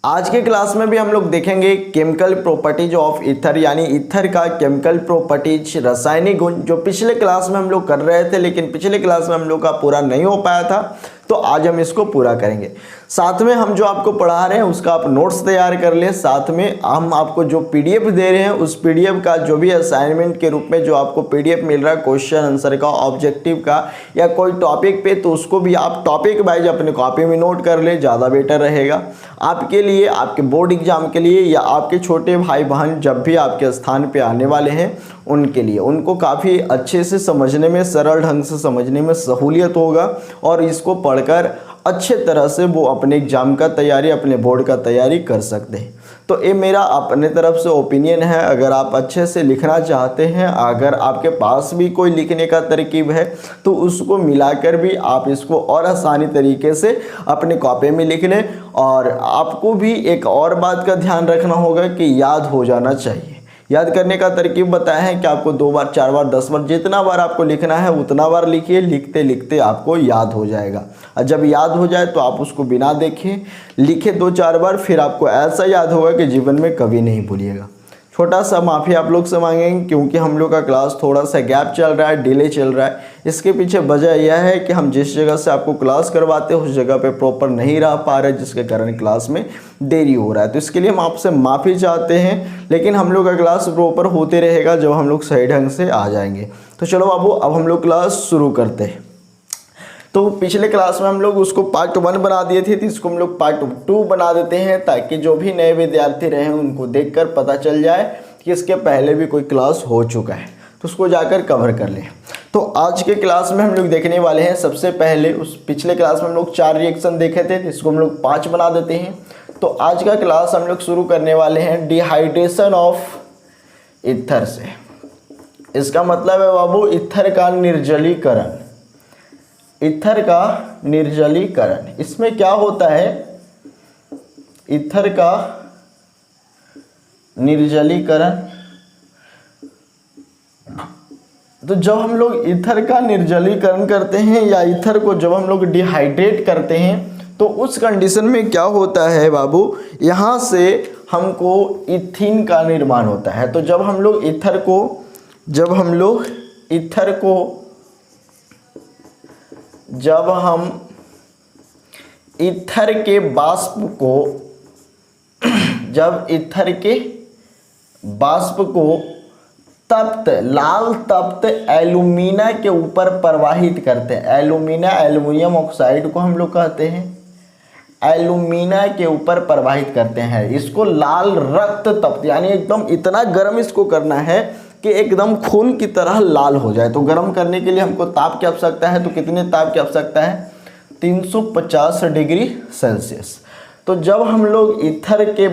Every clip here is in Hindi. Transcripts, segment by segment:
आज के क्लास में भी हम लोग देखेंगे केमिकल प्रॉपर्टीज ऑफ ईथर, यानी ईथर का केमिकल प्रॉपर्टीज, रासायनिक गुण, जो पिछले क्लास में हम लोग कर रहे थे लेकिन पिछले क्लास में हम लोग का पूरा नहीं हो पाया था, तो आज हम इसको पूरा करेंगे। साथ में हम जो आपको पढ़ा रहे हैं उसका आप नोट्स तैयार कर लें, साथ में हम आपको जो पीडीएफ दे रहे हैं उस पीडीएफ का जो भी असाइनमेंट के रूप में जो आपको पीडीएफ मिल रहा है क्वेश्चन आंसर का, ऑब्जेक्टिव का या कोई टॉपिक पे, तो उसको भी आप टॉपिक वाइज अपने कॉपी में नोट कर ले, ज़्यादा बेटर रहेगा आपके लिए, आपके बोर्ड एग्जाम के लिए या आपके छोटे भाई बहन जब भी आपके स्थान पे आने वाले हैं उनके लिए, उनको काफ़ी अच्छे से समझने में, सरल ढंग से समझने में सहूलियत होगा और इसको पढ़कर अच्छे तरह से वो अपने एग्जाम का तैयारी, अपने बोर्ड का तैयारी कर सकते हैं। तो ये मेरा अपने तरफ से ओपिनियन है। अगर आप अच्छे से लिखना चाहते हैं, अगर आपके पास भी कोई लिखने का तरकीब है तो उसको मिलाकर भी आप इसको और आसानी तरीके से अपने कॉपी में लिख लें। और आपको भी एक और बात का ध्यान रखना होगा कि याद हो जाना चाहिए। याद करने का तरकीब बताया है कि आपको 2 बार 4 बार 10 बार जितना बार आपको लिखना है उतना बार लिखिए, लिखते लिखते आपको याद हो जाएगा। और जब याद हो जाए तो आप उसको बिना देखे लिखे 2-4 बार, फिर आपको ऐसा याद होगा कि जीवन में कभी नहीं भूलिएगा। छोटा सा माफ़ी आप लोग से मांगेंगे क्योंकि हम लोग का क्लास थोड़ा सा गैप चल रहा है, डिले चल रहा है। इसके पीछे वजह यह है कि हम जिस जगह से आपको क्लास करवाते हैं उस जगह पे प्रॉपर नहीं रह पा रहे, जिसके कारण क्लास में देरी हो रहा है। तो इसके लिए हम आपसे माफ़ी चाहते हैं, लेकिन हम लोग का क्लास प्रॉपर होते रहेगा जब हम लोग सही ढंग से आ जाएंगे। तो चलो बाबू, अब हम लोग क्लास शुरू करते हैं। तो पिछले क्लास में हम लोग उसको पार्ट 1 बना दिए थे, तो इसको हम लोग पार्ट 2 बना देते हैं ताकि जो भी नए विद्यार्थी रहे उनको देखकर पता चल जाए कि इसके पहले भी कोई क्लास हो चुका है, तो उसको जाकर कवर कर लें। तो आज के क्लास में हम लोग देखने वाले हैं, सबसे पहले उस पिछले क्लास में हम लोग 4 रिएक्शन देखे थे, इसको हम लोग 5 बना देते हैं। तो आज का क्लास हम लोग शुरू करने वाले हैं डिहाइड्रेशन ऑफ ईथर से। इसका मतलब है बाबू ईथर का निर्जलीकरण। ईथर का निर्जलीकरण, इसमें क्या होता है? ईथर का निर्जलीकरण, तो जब हम लोग ईथर का निर्जलीकरण करते हैं या ईथर को जब हम लोग डिहाइड्रेट करते हैं तो उस कंडीशन में क्या होता है बाबू, यहाँ से हमको इथिन का निर्माण होता है। तो जब हम लोग ईथर को जब हम ईथर के बाष्प को जब ईथर के बाष्प को तप्त, लाल तप्त एल्यूमिना के ऊपर प्रवाहित करते हैं। एल्यूमिना, एल्युमिनियम ऑक्साइड को हम लोग कहते हैं, एल्यूमिना के ऊपर प्रवाहित करते हैं। इसको लाल रक्त तप्त, यानी एकदम इतना गर्म इसको करना है कि एकदम खून की तरह लाल हो जाए। तो गर्म करने के लिए हमको ताप की आवश्यकता है, तो कितने ताप की आवश्यकता है? 350 डिग्री सेल्सियस। तो जब हम लोग ईथर के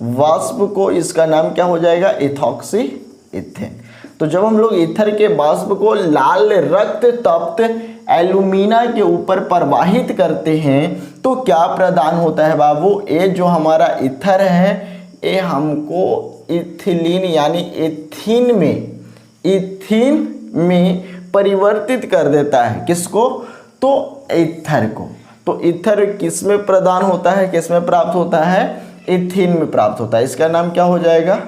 वाष्प को इसका नाम क्या हो जाएगा? Ethoxy ethane. तो जब हम लोग ईथर के वाष्प को लाल रक्त तप्त एल्यूमिना के ऊपर प्रवाहित करते हैं तो क्या प्रदान होता है बाबू? ये जो हमारा ईथर है ये हमको इथिलीन यानी इथिन में परिवर्तित कर देता है। किसको? तो ईथर को। तो ईथर किस में प्रदान होता है, किस में प्राप्त होता है? इथिन में प्राप्त होता है। इसका नाम क्या हो जाएगा?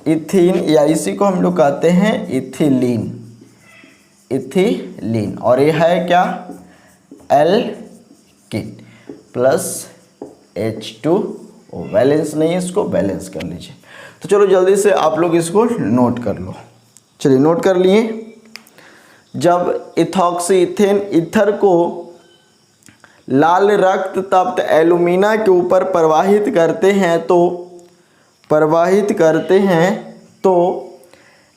इथिन, या इसी को हम लोग कहते हैं इथिलीन। इथिलीन, और ये है क्या? Alkene plus H2O। बैलेंस नहीं है, इसको बैलेंस कर लीजिए। तो चलो जल्दी से आप लोग इसको नोट कर लो। चलिए नोट कर लिए। जब इथॉक्सी इथेन ईथर को लाल रक्त तप्त एल्यूमिना के ऊपर प्रवाहित करते हैं तो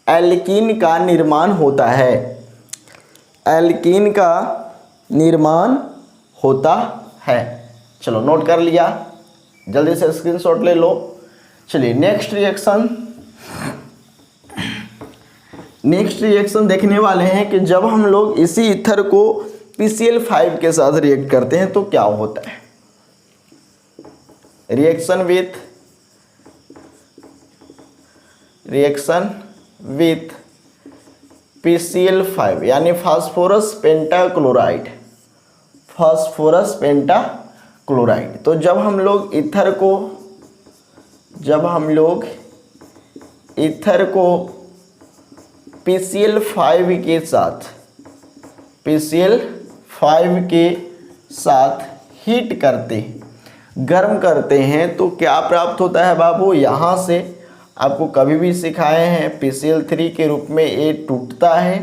एल्कीन का निर्माण होता है। एल्कीन का निर्माण होता है। चलो नोट कर लिया, जल्दी से स्क्रीनशॉट ले लो। चलिए नेक्स्ट रिएक्शन देखने वाले हैं कि जब हम लोग इसी ईथर को PCl5 के साथ रिएक्ट करते हैं तो क्या होता है? रिएक्शन विथ PCl5 यानी फास्फोरस पेंटाक्लोराइड। Phosphorus pentachloride. तो जब हम लोग ईथर को PCl5 के साथ हीट करते, गर्म करते हैं तो क्या प्राप्त होता है बाबू? यहाँ से आपको कभी भी सिखाए हैं PCl3 के रूप में ये टूटता है।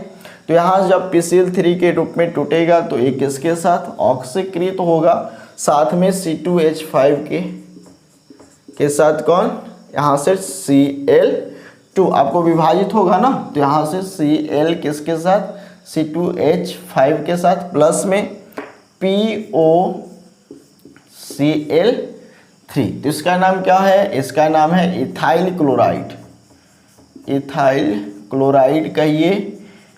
तो यहाँ से जब PCl3 के रूप में टूटेगा तो ये किसके साथ ऑक्सीकृत होगा, साथ में C2H5 के साथ कौन, यहाँ से Cl2 आपको विभाजित होगा ना, तो यहाँ से Cl किसके साथ, C2H5 के साथ, प्लस में POCl3। तो इसका नाम क्या है? इसका नाम है इथाइल क्लोराइड। इथाइल क्लोराइड कहिए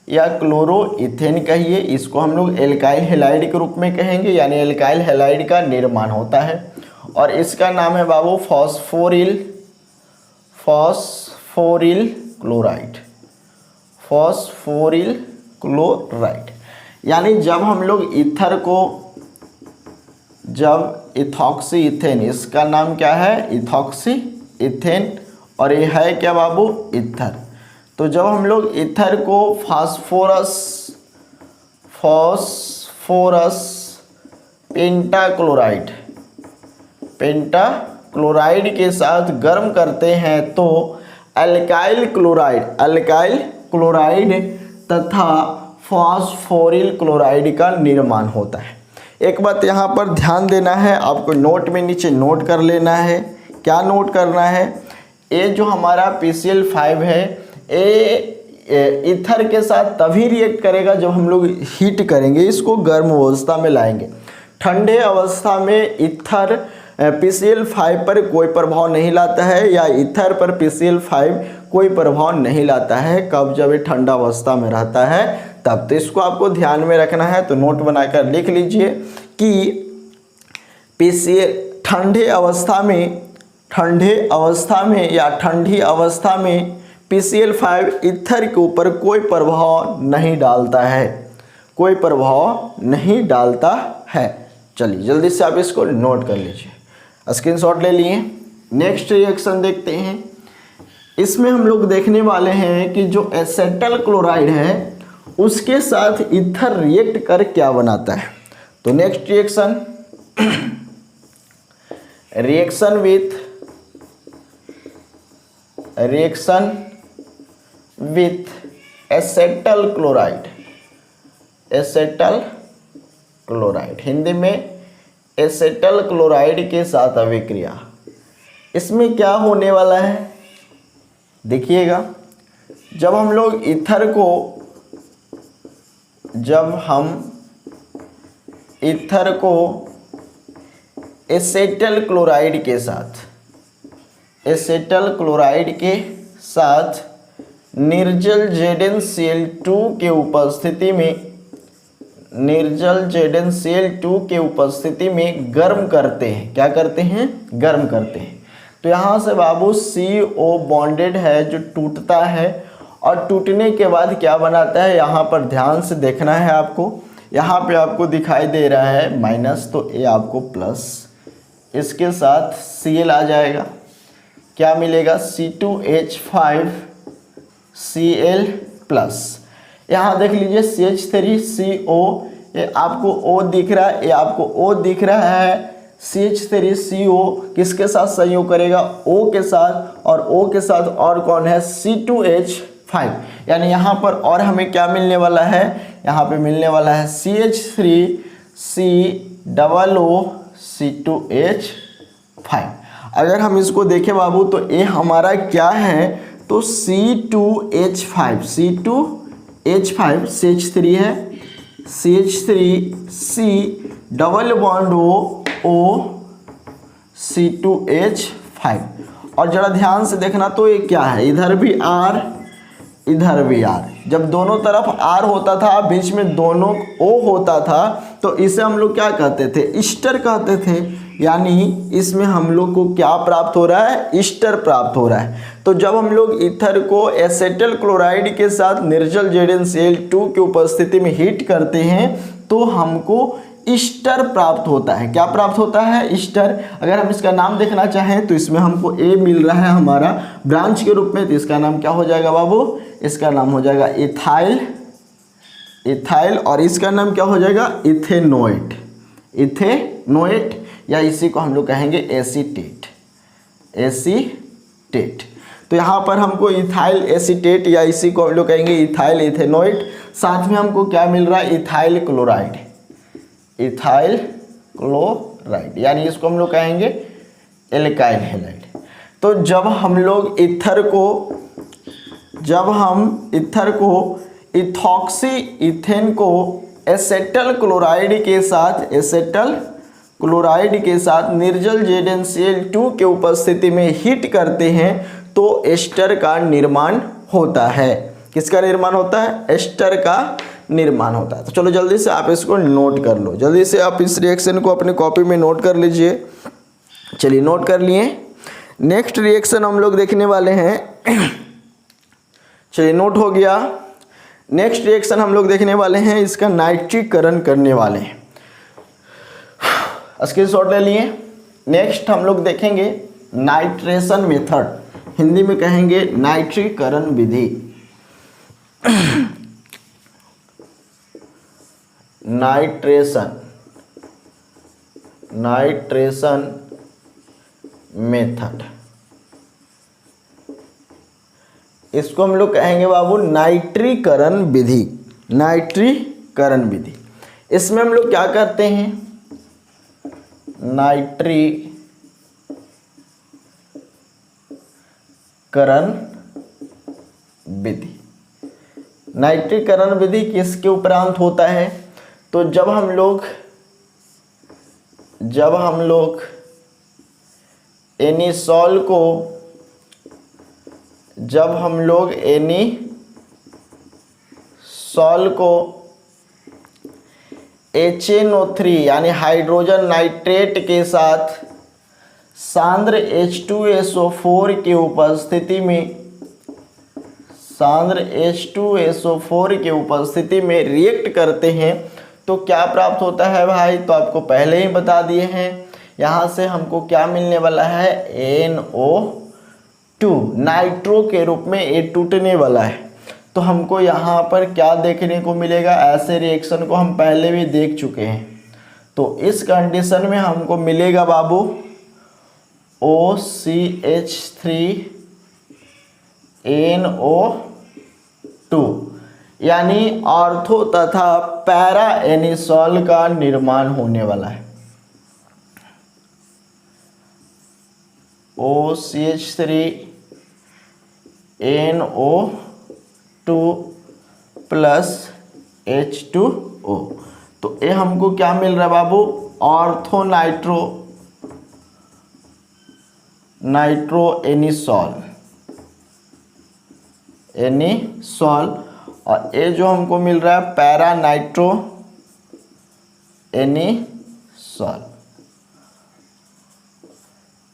या क्लोरोइथेन कहिए, इसको हम लोग एल्काइल हैलाइड के रूप में कहेंगे, यानी एल्काइल हैलाइड का निर्माण होता है। और इसका नाम है बाबू फॉस्फोरिल क्लोराइड। फॉस्फोरिल क्लोराइड यानी जब हम लोग ईथर को, जब इथॉक्सी इथेन, इसका नाम क्या है? इथॉक्सी इथेन, और ये है क्या बाबू? ईथर। तो जब हम लोग ईथर को फास्फोरस पेंटाक्लोराइड के साथ गर्म करते हैं तो अल्काइल क्लोराइड तथा फास्फोरिल क्लोराइड का निर्माण होता है। एक बात यहाँ पर ध्यान देना है, आपको नोट में नीचे नोट कर लेना है। क्या नोट करना है? ये जो हमारा PCl5 है ये ईथर के साथ तभी रिएक्ट करेगा जब हम लोग हीट करेंगे, इसको गर्म अवस्था में लाएंगे। ठंडे अवस्था में ईथर PCl5 पर कोई प्रभाव नहीं लाता है, या ईथर पर PCl5 कोई प्रभाव नहीं लाता है। कब? जब ये ठंडा अवस्था में रहता है तब। तो इसको आपको ध्यान में रखना है, तो नोट बनाकर लिख लीजिए कि ठंडी अवस्था में PCl5 ईथर के ऊपर कोई प्रभाव नहीं डालता है। चलिए जल्दी से आप इसको नोट कर लीजिए, स्क्रीनशॉट ले लिए। नेक्स्ट रिएक्शन देखते हैं। इसमें हम लोग देखने वाले हैं कि जो एसेटल क्लोराइड है उसके साथ ईथर रिएक्ट कर क्या बनाता है। तो next reaction with acetal chloride, Hindi में एसेटल क्लोराइड के साथ अभिक्रिया। इसमें क्या होने वाला है देखिएगा, जब हम लोग ईथर को एसेटल क्लोराइड के साथ निर्जल ZnCl2 के उपस्थिति में गर्म करते हैं। क्या करते हैं? गर्म करते हैं। तो यहाँ से बाबू CO बॉन्डेड है जो टूटता है, और टूटने के बाद क्या बनाता है, यहाँ पर ध्यान से देखना है आपको। यहाँ पे आपको दिखाई दे रहा है माइनस, तो ये आपको प्लस, इसके साथ Cl आ जाएगा। क्या मिलेगा? C2H5Cl plus. यहाँ देख लीजिए CH3CO, ये आपको O दिख रहा है, ये आपको O दिख रहा है। CH3CO किसके साथ संयोग करेगा? O के साथ, और O के साथ और कौन है? C2H5। यानी यहाँ पर और हमें क्या मिलने वाला है? यहाँ पे मिलने वाला है CH3COO-C2H5। अगर हम इसको देखें बाबू तो ये हमारा क्या है? तो C2H5 CH3 है, CH3C double bond O C2H5। और जरा ध्यान से देखना, तो ये क्या है? इधर भी R इधर भी R। जब दोनों तरफ R होता था, बीच में दोनों O होता था, तो इसे हम लोग क्या कहते थे? ईस्टर कहते थे। यानी इसमें हम लोग को क्या प्राप्त हो रहा है? ईस्टर प्राप्त हो रहा है। तो जब हम लोग ईथर को एसेटल क्लोराइड के साथ निर्जल ZnCl2 की उपस्थिति में हीट करते हैं तो हमको ईस्टर प्राप्त होता है। क्या प्राप्त होता है? ईस्टर। अगर हम इसका नाम देखना चाहें तो इसमें हमको ए मिल रहा है हमारा ब्रांच के रूप में, तो इसका नाम क्या हो जाएगा बाबू? इसका नाम हो जाएगा इथाइल, इथाइल, और इसका नाम क्या हो जाएगा? इथेनोएट, इथेनोएट, या इसी को हम लोग कहेंगे एसीटेट, एसीटेट। तो यहाँ पर हमको इथाइल एसीटेट या इसी को हम लोग कहेंगे इथाइल इथेनोएट। साथ में हमको क्या मिल रहा है? इथाइल क्लोराइड, इथाइल क्लोराइड, यानी इसको हम लोग कहेंगे एल्काइल हैलाइड। तो जब हम लोग ईथर को इथॉक्सी इथेन को एसेटल क्लोराइड के साथ, एसेटल क्लोराइड के साथ निर्जल ZnCl2 के उपस्थिति में हीट करते हैं तो एस्टर का निर्माण होता है। किसका निर्माण होता है? एस्टर का निर्माण होता है। तो चलो जल्दी से आप इसको नोट कर लो, जल्दी से आप इस रिएक्शन को अपने कॉपी में नोट कर लीजिए। चलिए नोट कर लिए। नेक्स्ट रिएक्शन हम लोग देखने वाले हैं। चलिए नोट हो गया। नेक्स्ट रिएक्शन हम लोग देखने वाले हैं, इसका नाइट्रीकरण करने वाले हैं। स्क्रीनशॉट ले लिए। नेक्स्ट हम लोग देखेंगे नाइट्रेशन मेथड, हिंदी में कहेंगे नाइट्रीकरण विधि। नाइट्रेशन मेथड, इसको हम लोग कहेंगे बाबू नाइट्रीकरण विधि, नाइट्रीकरण विधि। इसमें हम लोग क्या करते हैं? नाइट्रीकरण विधि। नाइट्रीकरण विधि किसके उपरांत होता है? तो जब हम लोग एनिसॉल को HNO3 यानी हाइड्रोजन नाइट्रेट के साथ सांद्र H2SO4 की उपस्थिति में रिएक्ट करते हैं तो क्या प्राप्त होता है भाई? तो आपको पहले ही बता दिए हैं। यहाँ से हमको क्या मिलने वाला है? NO2, नाइट्रो के रूप में ए टूटने वाला है। तो हमको यहाँ पर क्या देखने को मिलेगा? ऐसे रिएक्शन को हम पहले भी देख चुके हैं। तो इस कंडीशन में हमको मिलेगा बाबू OCH3NO2, यानी ऑर्थो तथा पैरा एनिसॉल का निर्माण होने वाला है। OCH3NO2 plus H2O। तो ये हमको क्या मिल रहा है बाबू? ऑर्थो नाइट्रो एनिसॉल, और ये जो हमको मिल रहा है पैरा नाइट्रो एनिसॉल।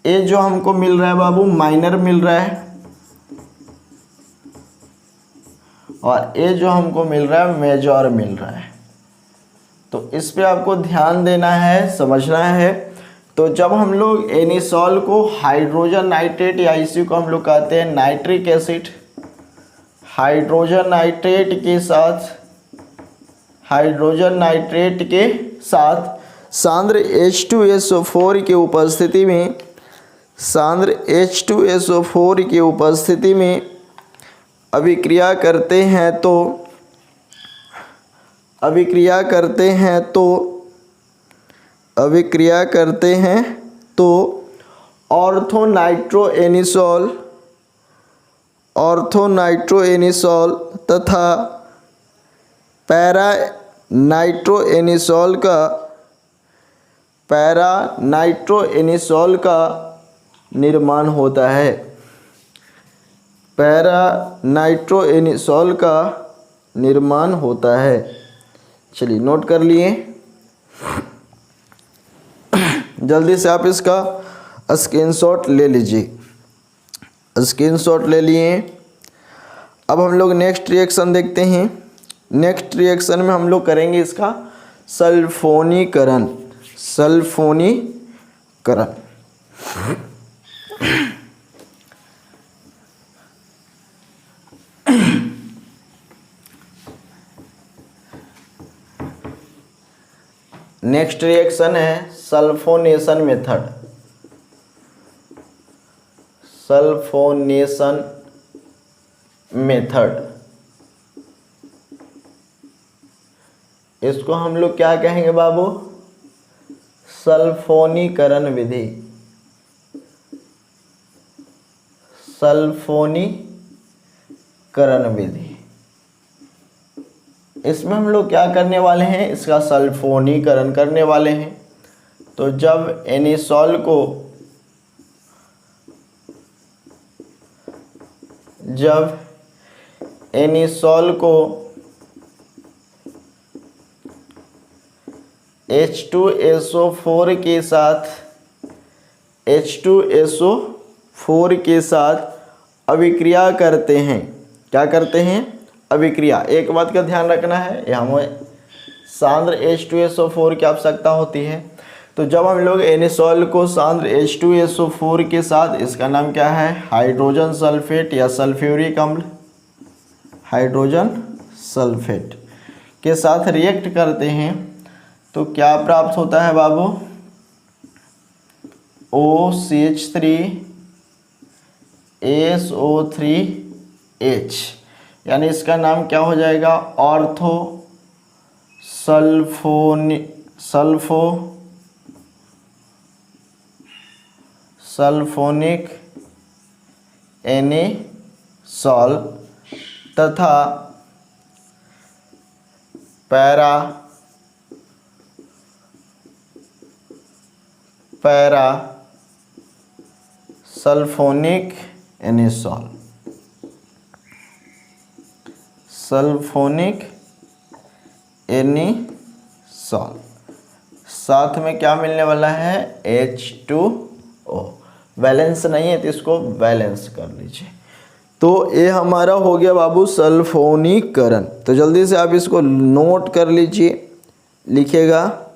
ये जो हमको मिल रहा है बाबू माइनर मिल रहा है, और ये जो हमको मिल रहा है मेजर मिल रहा है। तो इस पे आपको ध्यान देना है, समझना है। तो जब हम लोग एनिसॉल को हाइड्रोजन नाइट्रेट या इसी को हम लोग कहते हैं नाइट्रिक एसिड, हाइड्रोजन नाइट्रेट के साथ सांद्र H2SO4 की उपस्थिति में अभिक्रिया करते हैं तो ऑर्थो नाइट्रो एनिसॉल तथा पैरा नाइट्रो एनिसॉल का निर्माण होता है। पैरा नाइट्रो एनिसॉल का निर्माण होता है। चलिए नोट कर लिए। जल्दी से आप इसका स्क्रीनशॉट ले लीजिए। स्क्रीनशॉट ले लिए। अब हम लोग नेक्स्ट रिएक्शन देखते हैं। नेक्स्ट रिएक्शन में हम लोग करेंगे इसका सल्फोनीकरण, सल्फोनीकरण। नेक्स्ट रिएक्शन है सल्फोनेशन मेथड, सल्फोनेशन मेथड। इसको हम लोग क्या कहेंगे बाबू? सल्फोनीकरण विधि, सल्फोनीकरण विधि। इसमें हम लोग क्या करने वाले हैं? इसका सल्फोनीकरण करने वाले हैं। तो जब एनिसॉल को H2SO4 के साथ H2SO4 के साथ अभिक्रिया करते हैं। क्या करते हैं? अभिक्रिया। एक बात का ध्यान रखना है, यहाँ हमें सांद्र H2SO4 की आवश्यकता होती है। तो जब हम लोग एनिसॉल को सांद्र H2SO4 के साथ, इसका नाम क्या है? हाइड्रोजन सल्फेट या सल्फ्यूरिक अम्ल, हाइड्रोजन सल्फेट के साथ रिएक्ट करते हैं तो क्या प्राप्त होता है बाबू? OCH3SO3H, यानी इसका नाम क्या हो जाएगा? ऑर्थो सल्फोनिक एनिसॉल तथा para sulphonic anisole, sulphonic anisole. साथ में क्या मिलने वाला है? H2O। बैलेंस नहीं है तो इसको बैलेंस कर लीजिए। तो ये हमारा हो गया बाबू सल्फोनीकरण। तो जल्दी से आप इसको नोट कर लीजिए, लिखेगा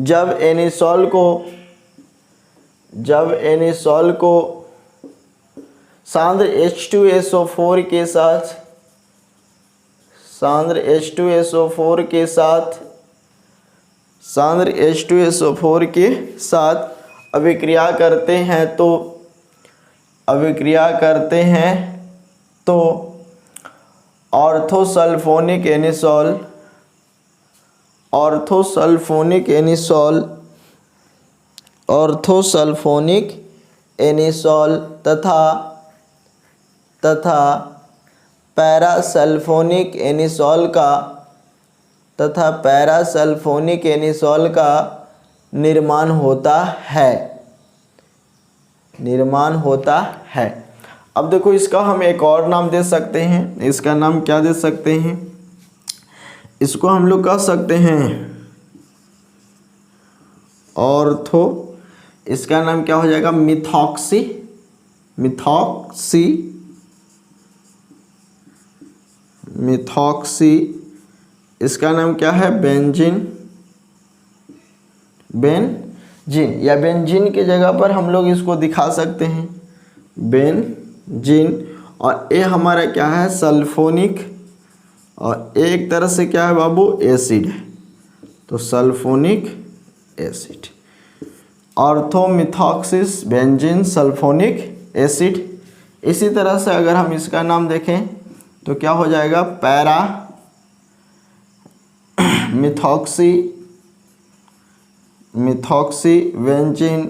जब एनिसॉल को सांद्र H2SO4 के साथ अभिक्रिया करते हैं तो ऑर्थोसल्फोनिक एनिसॉल तथा पैरासल्फोनिक एनिसॉल का निर्माण होता है। अब देखो इसका हम एक और नाम दे सकते हैं। इसका नाम क्या दे सकते हैं? इसको हम लोग कह सकते हैं ऑर्थो, इसका नाम क्या हो जाएगा? मिथॉक्सी। इसका नाम क्या है? बेंजीन या बेंजीन के जगह पर हम लोग इसको दिखा सकते हैं बेंजीन। और ये हमारा क्या है? सल्फोनिक, और एक तरह से क्या है बाबू? एसिड है। तो sulphonic acid, orthomethoxy benzene sulphonic acid. इसी तरह से अगर हम इसका नाम देखें तो क्या हो जाएगा? Para methoxy benzene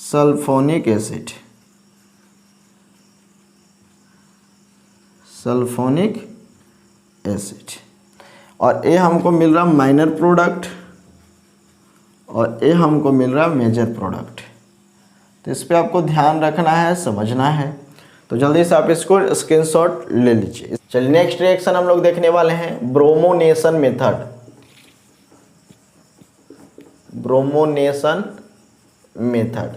sulphonic acid, और ये हमको मिल रहा माइनर प्रोडक्ट और ये हमको मिल रहा मेजर प्रोडक्ट। तो इस पे आपको ध्यान रखना है, समझना है। तो जल्दी से आप इसको स्क्रीनशॉट ले लीजिए। चलिए नेक्स्ट रिएक्शन हम लोग देखने वाले हैं ब्रोमोनेशन मेथड।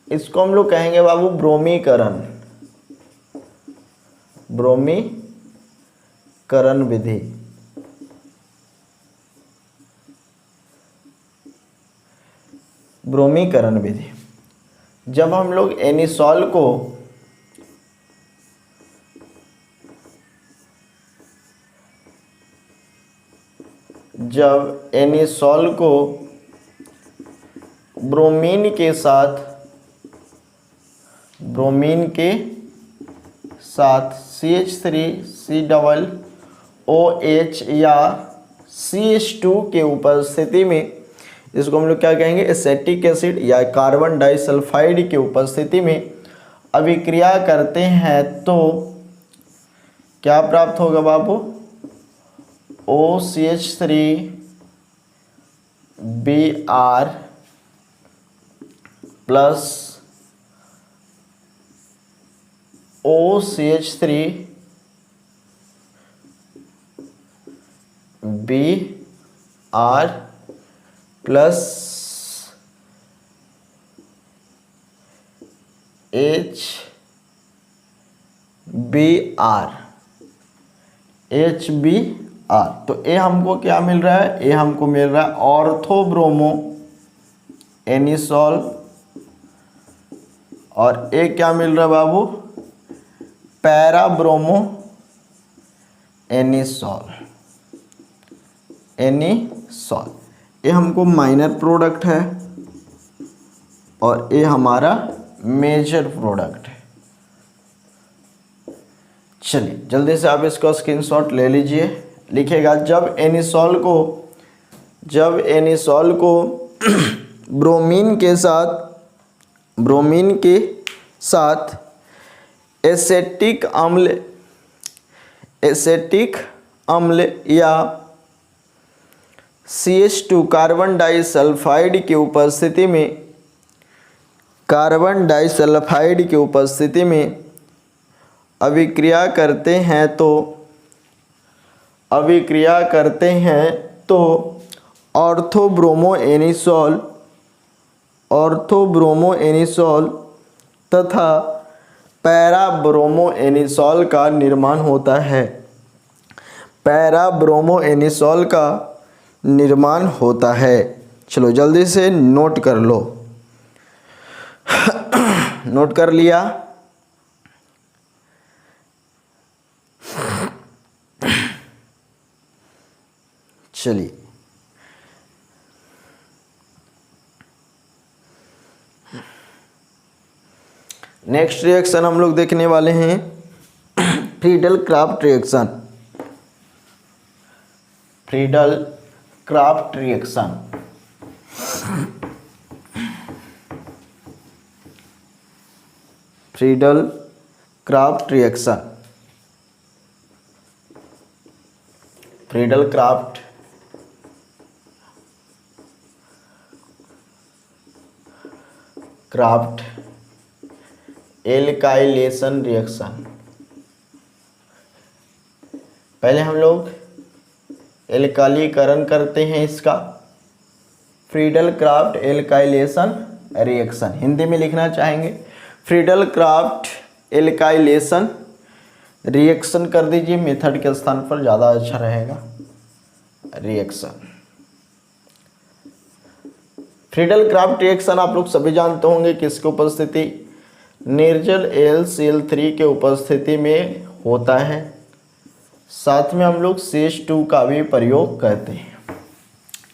इसको हम लोग कहेंगे बाबू ब्रोमीकरण। ब्रोमीकरण विधि। ब्रोमीकरण विधि, जब हम लोग एनिसॉल को ब्रोमीन के साथ CH3COOH या CH2 के उपस्थिति में, इसको हम लोग क्या कहेंगे, एसेटिक एसिड या कार्बन डाइसल्फाइड की उपस्थिति में अभिक्रिया करते हैं तो क्या प्राप्त होगा बाबू, OCH3Br plus OCH3Br plus HBr। तो ए हमको क्या मिल रहा है, ए हमको मिल रहा है ऑर्थोब्रोमो एनिसॉल, और ए क्या मिल रहा है बाबू, पैराब्रोमो एनिसॉल। ये हमको माइनर प्रोडक्ट है और ये हमारा मेजर प्रोडक्ट है। चलिए जल्दी से आप इसका स्क्रीनशॉट ले लीजिए, लिखिएगा जब एनिसॉल को ब्रोमीन के साथ एसेटिक अम्ल या CH2 कार्बन डाइसल्फाइड की उपस्थिति में अभिक्रिया करते हैं तो ऑर्थोब्रोमो एनिसॉल तथा पैराब्रोमो एनिसॉल का निर्माण होता है। चलो जल्दी से नोट कर लो। नोट कर लिया? चलिए नेक्स्ट रिएक्शन हम लोग देखने वाले हैं Friedel craft reaction. Friedel craft alkylation reaction. पहले हम लोग एल्कालीकरण करते हैं इसका, Friedel craft alkylation reaction. Hindi में लिखना चाहेंगे फ्रीडल क्राफ्ट एल्काइलेशन रिएक्शन कर दीजिए, मेथड के स्थान पर ज़्यादा अच्छा रहेगा। रिएक्शन, फ्रीडल क्राफ्ट रिएक्शन आप लोग सभी जानते होंगे किसकी उपस्थिति, निर्जल AlCl3 के उपस्थिति में होता है। साथ में हम लोग CH2 का भी प्रयोग करते हैं।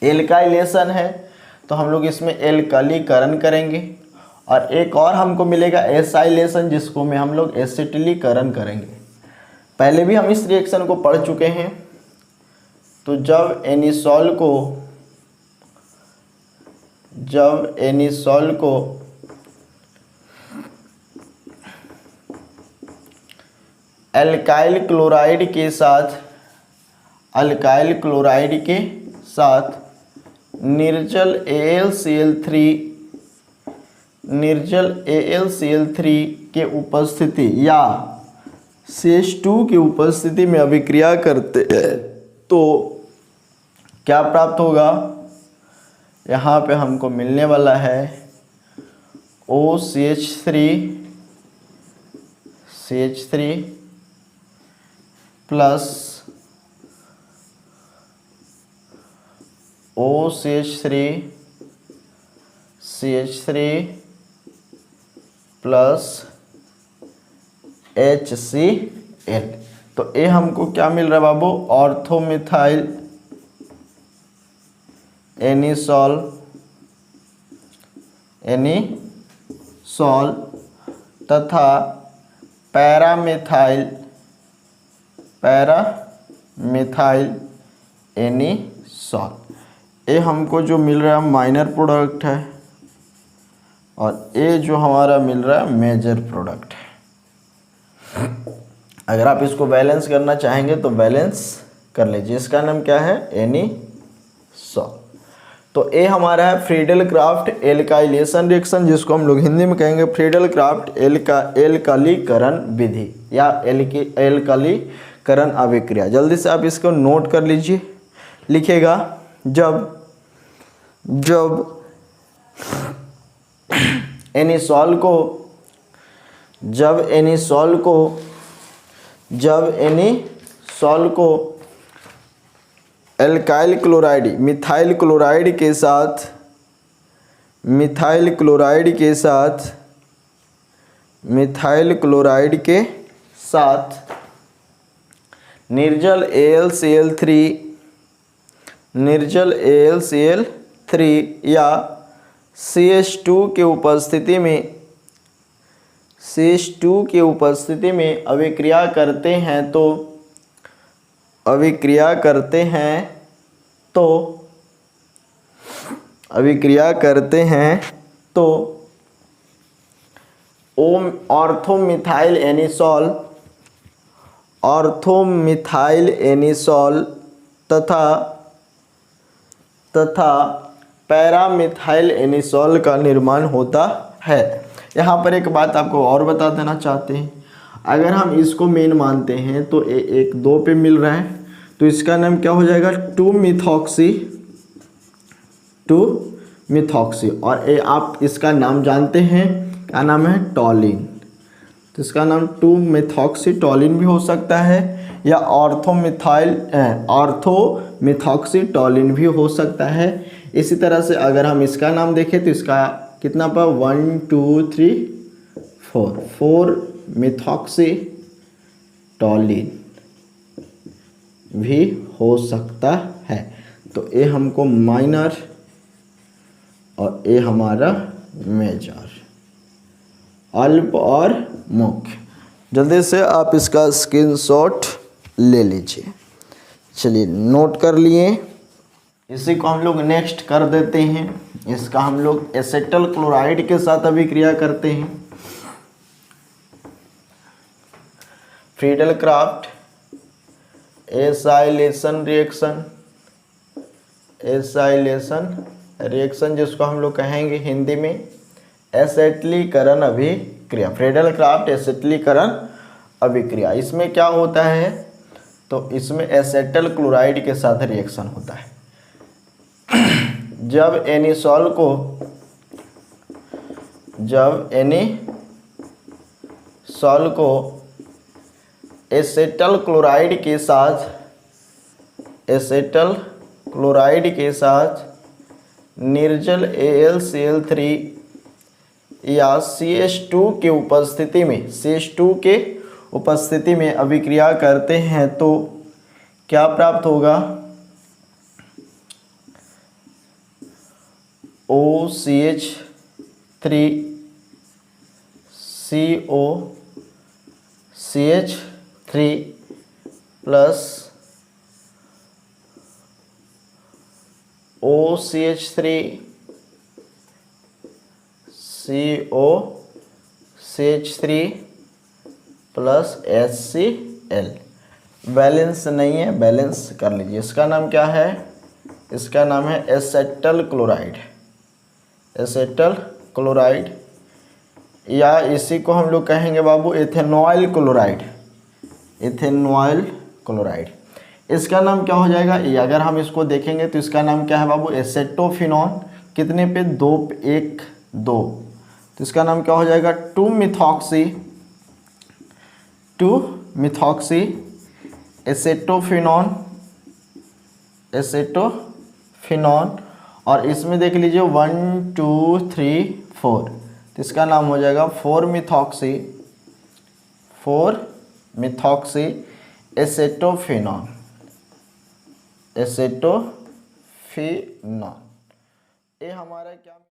एल्काइलेशन है तो हम लोग इसमें एल्कालीकरण करेंगे, और एक और हमको मिलेगा एसाइलेशन, जिसको में हम लोग एसिटिलीकरण करेंगे। पहले भी हम इस रिएक्शन को पढ़ चुके हैं। तो जब एनिसॉल को अल्काइल क्लोराइड के साथ निर्जल AlCl3 के उपस्थिति या CH2 की उपस्थिति में अभिक्रिया करते हैं तो क्या प्राप्त होगा, यहाँ पे हमको मिलने वाला है OCH3 plus OCH3 plus HCl। तो ये हमको क्या मिल रहा है बाबू, ऑर्थोमिथाइल एनिसॉल तथा पैरामिथाइल एनिसॉल। ये हमको जो मिल रहा है माइनर प्रोडक्ट है और ये जो हमारा मिल रहा है मेजर प्रोडक्ट है। अगर आप इसको बैलेंस करना चाहेंगे तो बैलेंस कर लीजिए। इसका नाम क्या है, एनिसॉल। तो ये हमारा है फ्रीडल क्राफ्ट एल्काइलेशन रिएक्शन, जिसको हम लोग हिंदी में कहेंगे फ्रीडल क्राफ्ट एल्कालीकरण विधि या एल्कालीकरण अभिक्रिया। जल्दी से आप इसको नोट कर लीजिए। लिखेगा जब एनिसॉल को एल्काइल क्लोराइड मिथाइल क्लोराइड के साथ निर्जल AlCl3 या CH2 के उपस्थिति में अभिक्रिया करते हैं तो ऑर्थोमिथाइल एनिसॉल तथा पैरामिथाइल एनिसॉल का निर्माण होता है। यहाँ पर एक बात आपको और बता देना चाहते हैं, अगर हम इसको मेन मानते हैं तो एक 2 पे मिल रहा है, तो इसका नाम क्या हो जाएगा, 2-मिथॉक्सी। और आप इसका नाम जानते हैं, क्या नाम है, टॉलिन। तो इसका नाम 2-मिथॉक्सी टॉलिन भी हो सकता है या ऑर्थोमिथॉक्सी टॉलिन भी हो सकता है। इसी तरह से अगर हम इसका नाम देखें तो इसका कितना पर 1 2 3 4 मिथॉक्सी टॉलिन भी हो सकता है। तो ये हमको माइनर और ये हमारा मेजर, अल्प और मुख्य। जल्दी से आप इसका स्क्रीनशॉट ले लीजिए। चलिए नोट कर लिए। इसी को हम लोग नेक्स्ट कर देते हैं। इसका हम लोग एसेटल क्लोराइड के साथ अभिक्रिया करते हैं। फ्रीडल क्राफ्ट एसाइलेशन रिएक्शन जिसको हम लोग कहेंगे हिंदी में एसेटलीकरण अभिक्रिया। फ्रीडल क्राफ्ट एसेटलीकरण अभिक्रिया, इसमें क्या होता है, तो इसमें एसेटल क्लोराइड के साथ रिएक्शन होता है। जब एनिसॉल को एसेटल क्लोराइड के साथ निर्जल AlCl3 या CH2 के उपस्थिति में अभिक्रिया करते हैं तो क्या प्राप्त होगा, OCH3 plus CH3 plus HCl। Balance नहीं है, बैलेंस कर लीजिए। इसका नाम क्या है, इसका नाम है एसेटल क्लोराइड या इसी को हम लोग कहेंगे बाबू इथेनॉइल क्लोराइड। इसका नाम क्या हो जाएगा, ये अगर हम इसको देखेंगे तो इसका नाम क्या है बाबू, एसेटोफिनॉन। कितने पे, 2 पे, 1 2। तो इसका नाम क्या हो जाएगा, 2-मिथॉक्सी एसेटोफिनॉन, एसेटोफिनॉन, और इसमें देख लीजिए 1 2 3 4, तो इसका नाम हो जाएगा 4-मिथॉक्सी, 4-मिथॉक्सी एसेटोफिनॉन, एसेटोफिनॉन। ये हमारा क्या